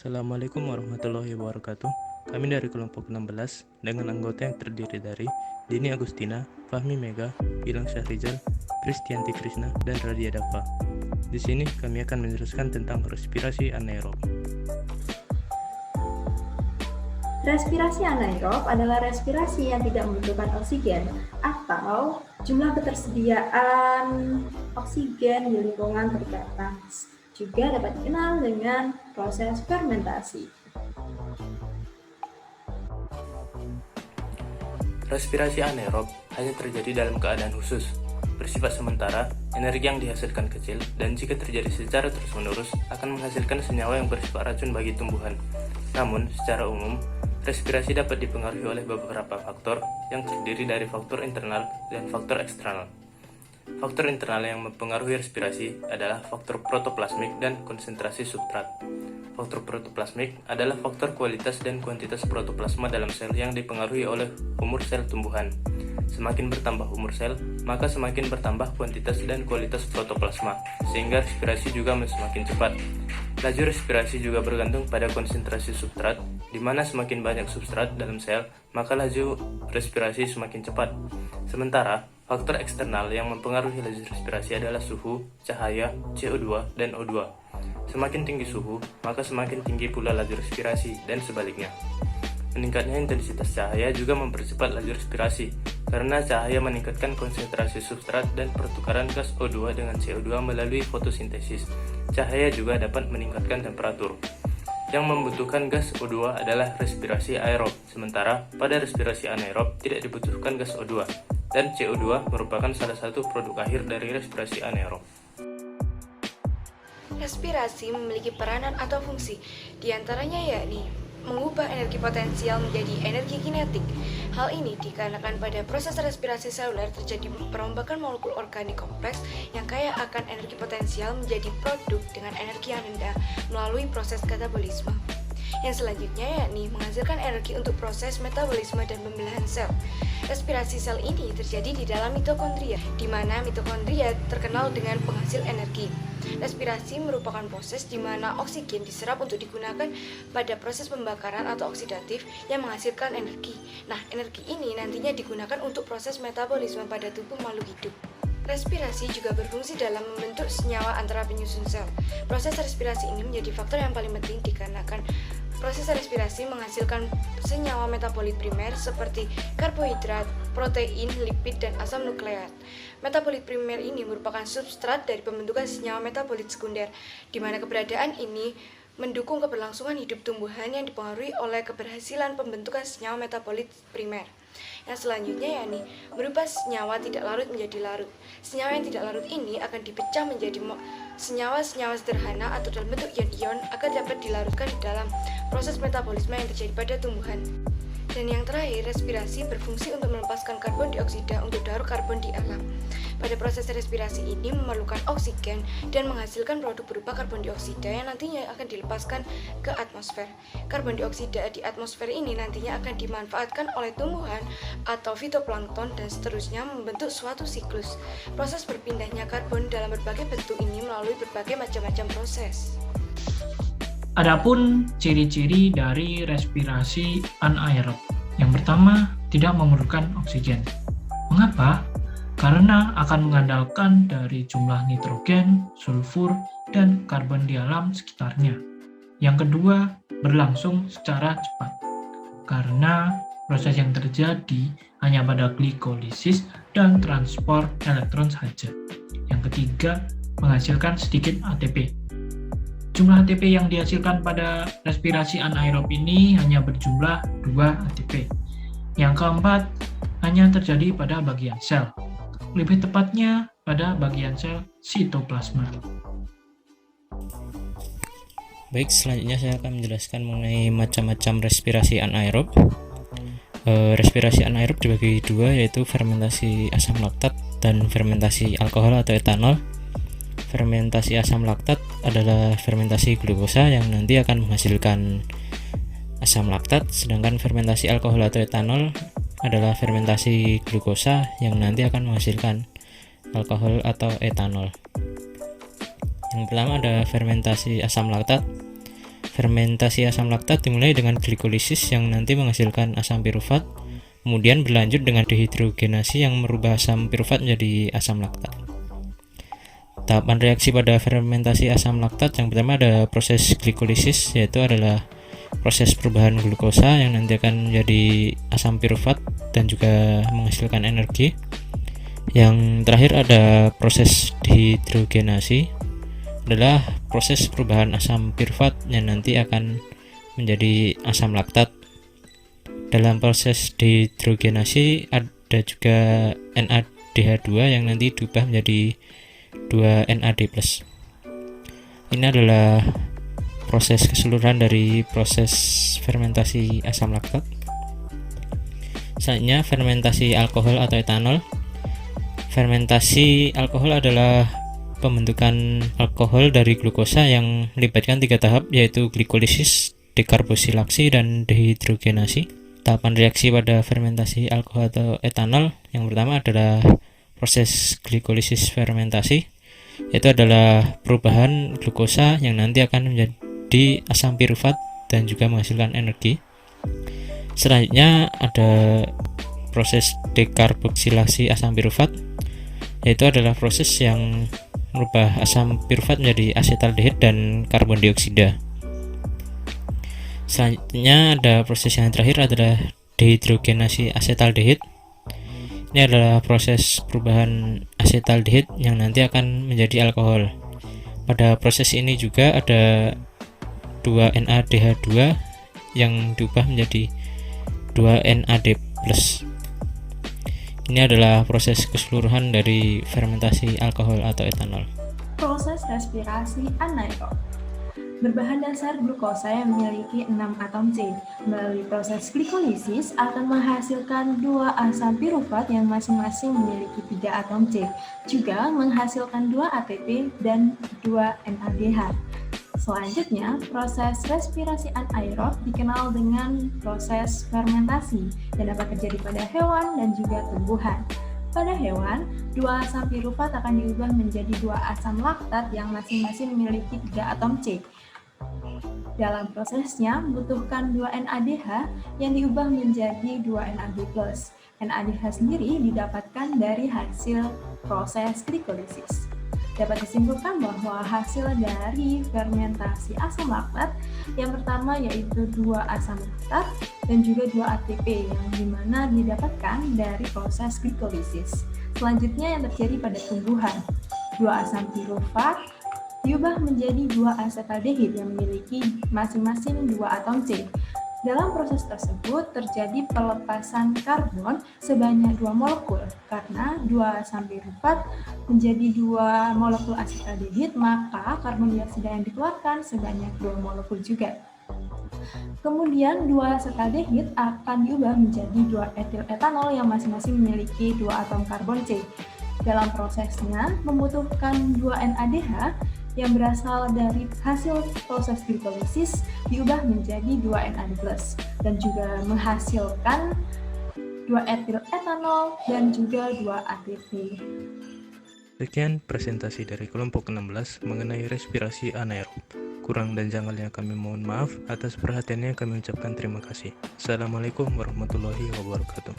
Assalamualaikum warahmatullahi wabarakatuh. Kami dari kelompok 16 dengan anggota yang terdiri dari Dini Agustina, Fahmi Mega, Gilang Syahrizal, Kristianti Krishna, dan Radia Dava. Di sini kami akan menjelaskan tentang respirasi anaerob. Respirasi anaerob adalah respirasi yang tidak membutuhkan oksigen atau jumlah ketersediaan oksigen di lingkungan terbatas. Juga dapat dikenal dengan proses fermentasi. Respirasi anaerob hanya terjadi dalam keadaan khusus, bersifat sementara, energi yang dihasilkan kecil, dan jika terjadi secara terus-menerus akan menghasilkan senyawa yang bersifat racun bagi tumbuhan. Namun, secara umum, respirasi dapat dipengaruhi oleh beberapa faktor yang terdiri dari faktor internal dan faktor eksternal. Faktor internal yang mempengaruhi respirasi adalah faktor protoplasmik dan konsentrasi substrat. Faktor protoplasmik adalah faktor kualitas dan kuantitas protoplasma dalam sel yang dipengaruhi oleh umur sel tumbuhan. Semakin bertambah umur sel, maka semakin bertambah kuantitas dan kualitas protoplasma, sehingga respirasi juga semakin cepat. Laju respirasi juga bergantung pada konsentrasi substrat, di mana semakin banyak substrat dalam sel, maka laju respirasi semakin cepat. Sementara, faktor eksternal yang mempengaruhi laju respirasi adalah suhu, cahaya, CO2, dan O2. Semakin tinggi suhu, maka semakin tinggi pula laju respirasi, dan sebaliknya. Meningkatnya intensitas cahaya juga mempercepat laju respirasi, karena cahaya meningkatkan konsentrasi substrat dan pertukaran gas O2 dengan CO2 melalui fotosintesis. Cahaya juga dapat meningkatkan temperatur. Yang membutuhkan gas O2 adalah respirasi aerob, sementara pada respirasi anaerob tidak dibutuhkan gas O2, dan CO2 merupakan salah satu produk akhir dari respirasi anaerob. Respirasi memiliki peranan atau fungsi, diantaranya yakni mengubah energi potensial menjadi energi kinetik. Hal ini dikarenakan pada proses respirasi seluler terjadi perombakan molekul organik kompleks yang kaya akan energi potensial menjadi produk dengan energi yang rendah melalui proses katabolisme. Yang selanjutnya yakni menghasilkan energi untuk proses metabolisme dan pembelahan sel. Respirasi sel ini terjadi di dalam mitokondria, di mana mitokondria terkenal dengan penghasil energi. Respirasi merupakan proses di mana oksigen diserap untuk digunakan pada proses pembakaran atau oksidatif yang menghasilkan energi. Nah, energi ini nantinya digunakan untuk proses metabolisme pada tubuh makhluk hidup. Respirasi juga berfungsi dalam membentuk senyawa antara penyusun sel. Proses respirasi ini menjadi faktor yang paling penting dikarenakan proses respirasi menghasilkan senyawa metabolit primer seperti karbohidrat, protein, lipid, dan asam nukleat. Metabolit primer ini merupakan substrat dari pembentukan senyawa metabolit sekunder, di mana keberadaan ini mendukung keberlangsungan hidup tumbuhan yang dipengaruhi oleh keberhasilan pembentukan senyawa metabolit primer. Yang selanjutnya yakni merubah senyawa tidak larut menjadi larut. Senyawa yang tidak larut ini akan dipecah menjadi senyawa-senyawa sederhana atau dalam bentuk ion-ion agar dapat dilarutkan di dalam proses metabolisme yang terjadi pada tumbuhan. Dan yang terakhir, respirasi berfungsi untuk melepaskan karbon dioksida untuk daur karbon di alam. Pada proses respirasi ini memerlukan oksigen dan menghasilkan produk berupa karbon dioksida yang nantinya akan dilepaskan ke atmosfer. Karbon dioksida di atmosfer ini nantinya akan dimanfaatkan oleh tumbuhan atau fitoplankton dan seterusnya membentuk suatu siklus. Proses berpindahnya karbon dalam berbagai bentuk ini melalui berbagai macam-macam proses. Adapun ciri-ciri dari respirasi anaerob. Yang pertama, tidak memerlukan oksigen. Mengapa? Karena akan mengandalkan dari jumlah nitrogen, sulfur, dan karbon di alam sekitarnya. Yang kedua, berlangsung secara cepat. Karena proses yang terjadi hanya pada glikolisis dan transport elektron saja. Yang ketiga, menghasilkan sedikit ATP. Jumlah ATP yang dihasilkan pada respirasi anaerob ini hanya berjumlah 2 ATP. Yang keempat, hanya terjadi pada bagian sel. Lebih tepatnya pada bagian sel sitoplasma. Baik, selanjutnya saya akan menjelaskan mengenai macam-macam respirasi anaerob. Respirasi anaerob dibagi dua, yaitu fermentasi asam laktat dan fermentasi alkohol atau etanol. Fermentasi asam laktat adalah fermentasi glukosa yang nanti akan menghasilkan asam laktat, sedangkan fermentasi alkohol atau etanol adalah fermentasi glukosa yang nanti akan menghasilkan alkohol atau etanol. Yang pertama ada fermentasi asam laktat. Fermentasi asam laktat dimulai dengan glikolisis yang nanti menghasilkan asam pirufat, kemudian berlanjut dengan dehidrogenasi yang merubah asam pirufat menjadi asam laktat. Tahapan reaksi pada fermentasi asam laktat yang pertama ada proses glikolisis, yaitu adalah proses perubahan glukosa yang nanti akan menjadi asam pirufat dan juga menghasilkan energi. Yang terakhir ada proses dehidrogenasi, adalah proses perubahan asam pirufat yang nanti akan menjadi asam laktat. Dalam proses dehidrogenasi ada juga NADH2 yang nanti diubah menjadi 2NAD+. Ini adalah proses keseluruhan dari proses fermentasi asam laktat. Selanjutnya fermentasi alkohol atau etanol. Fermentasi alkohol adalah pembentukan alkohol dari glukosa yang melibatkan 3 tahap, yaitu glikolisis, dekarboksilaksi, dan dehidrogenasi. Tahapan reaksi pada fermentasi alkohol atau etanol yang pertama adalah proses glikolisis fermentasi, yaitu adalah perubahan glukosa yang nanti akan menjadi asam pirufat dan juga menghasilkan energi. Selanjutnya ada proses dekarboksilasi asam pirufat, yaitu adalah proses yang merubah asam pirufat menjadi asetaldehid dan karbon dioksida. Selanjutnya ada proses yang terakhir adalah dehidrogenasi asetaldehid. Ini adalah proses perubahan asetaldehid yang nanti akan menjadi alkohol. Pada proses ini juga ada 2NADH2 yang diubah menjadi 2NAD+. Ini adalah proses keseluruhan dari fermentasi alkohol atau etanol. Proses respirasi anaerob. Berbahan dasar glukosa yang memiliki 6 atom C. Melalui proses glikolisis akan menghasilkan 2 asam pirufat yang masing-masing memiliki 3 atom C. Juga menghasilkan 2 ATP dan 2 NADH. Selanjutnya, proses respirasi anaerob dikenal dengan proses fermentasi yang dapat terjadi pada hewan dan juga tumbuhan. Pada hewan, 2 asam pirufat akan diubah menjadi 2 asam laktat yang masing-masing memiliki 3 atom C. Dalam prosesnya, membutuhkan 2 NADH yang diubah menjadi 2 NAD+. NADH sendiri didapatkan dari hasil proses glikolisis. Dapat disimpulkan bahwa hasil dari fermentasi asam laktat yang pertama yaitu 2 asam laktat dan juga 2 ATP yang dimana didapatkan dari proses glikolisis. Selanjutnya yang terjadi pada tumbuhan, 2 asam pirufat diubah menjadi 2 asetaldehid yang memiliki masing-masing 2 atom C. Dalam proses tersebut terjadi pelepasan karbon sebanyak 2 molekul karena 2 asam pirufat menjadi 2 molekul asetaldehid, maka karbon dioksida yang dikeluarkan sebanyak 2 molekul juga. Kemudian 2 asetaldehid akan diubah menjadi 2 etil etanol yang masing-masing memiliki 2 atom karbon C. Dalam prosesnya membutuhkan 2 NADH yang berasal dari hasil proses glikolisis diubah menjadi 2 NAD+, dan juga menghasilkan 2 etil etanol dan juga 2 ATP. Sekian presentasi dari kelompok 16 mengenai respirasi anaerob. Kurang dan janggalnya kami mohon maaf, atas perhatiannya kami ucapkan terima kasih. Assalamualaikum warahmatullahi wabarakatuh.